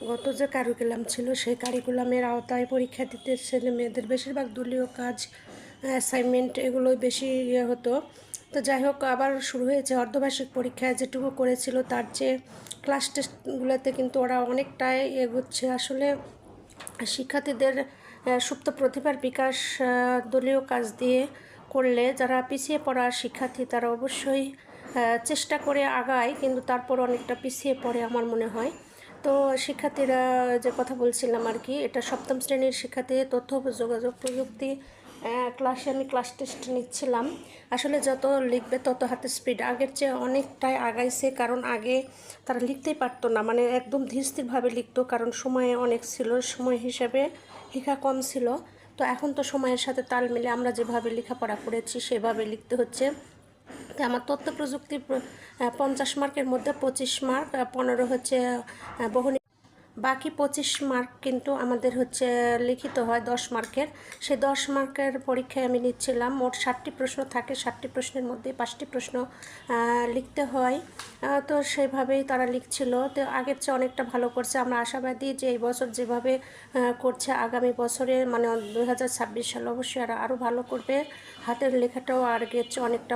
গত যে কারিকুলাম ছিল সেই কারিকুলামের আওতায় পরীক্ষা দিতে ছেলে মেয়েদের বেশিরভাগ দলীয় কাজ, অ্যাসাইনমেন্ট এগুলোই বেশি হতো। তো যাই হোক, আবার শুরু হয়েছে অর্ধবার্ষিক পরীক্ষায় যেটুকু করেছিল তার চেয়ে ক্লাস টেস্টগুলোতে কিন্তু ওরা অনেকটাই এগোচ্ছে। আসলে শিক্ষার্থীদের সুপ্ত প্রতিভার বিকাশ দলীয় কাজ দিয়ে করলে যারা পিছিয়ে পড়া শিক্ষার্থী তারা অবশ্যই চেষ্টা করে আগায়, কিন্তু তারপর অনেকটা পিছিয়ে পড়ে আমার মনে হয়। তো শিক্ষার্থীরা যে কথা বলছিলাম আর কি, এটা সপ্তম শ্রেণীর শিক্ষার্থী, তথ্য ও যোগাযোগ প্রযুক্তি ক্লাসে আমি ক্লাস টেস্ট নিচ্ছিলাম। আসলে যত লিখবে তত হাতে স্পিড আগের চেয়ে অনেকটাই আগাইছে, কারণ আগে তারা লিখতেই পারতো না, মানে একদম ধীর স্থিরভাবে লিখতো, কারণ সময় অনেক ছিল, সময় হিসাবে লেখা কম ছিল। তো এখন তো সময়ের সাথে তাল মিলে আমরা যেভাবে লেখাপড়া করেছি সেভাবে লিখতে হচ্ছে। তো আমার তথ্য প্রযুক্তি 50 মার্কের মধ্যে 25 মার্ক, 15 হচ্ছে বহু, বাকি 25 মার্ক কিন্তু আমাদের হচ্ছে লিখিত হয় 10 মার্কের। সেই 10 মার্কের পরীক্ষায় আমি নিচ্ছিলাম। মোট 60টি প্রশ্ন থাকে, 60টি প্রশ্নের মধ্যে 5টি প্রশ্ন লিখতে হয়। তো সেভাবেই তারা লিখছিল। তো আগের চেয়ে অনেকটা ভালো করছে। আমরা আশাবাদী যে এই বছর যেভাবে করছে আগামী বছরে মানে 2026 সালে অবশ্যই আরও ভালো করবে। হাতের লেখাটাও আগের চেয়ে অনেকটা